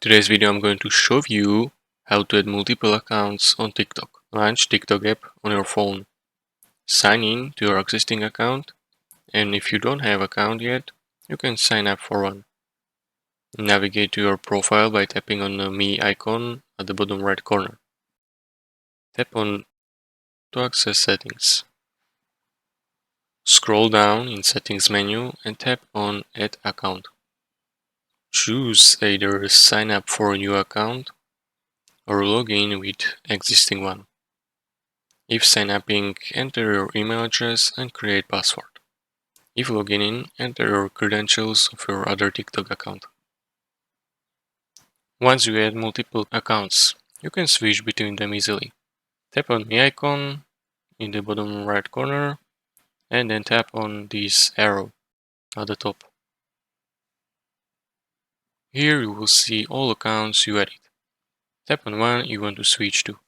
Today's video I'm going to show you how to add multiple accounts on TikTok. Launch TikTok app on your phone. Sign in to your existing account, and if you don't have account yet, you can sign up for one. Navigate to your profile by tapping on the Me icon at the bottom right corner. Tap on to access settings. Scroll down in settings menu and tap on Add account. Choose either sign up for a new account or log in with existing one. If sign upping, enter your email address and create password. If logging in, enter your credentials of your other TikTok account. Once you add multiple accounts, you can switch between them easily. Tap on the icon in the bottom right corner and then tap on this arrow at the top. Here you will see all accounts you added. Tap on one you want to switch to.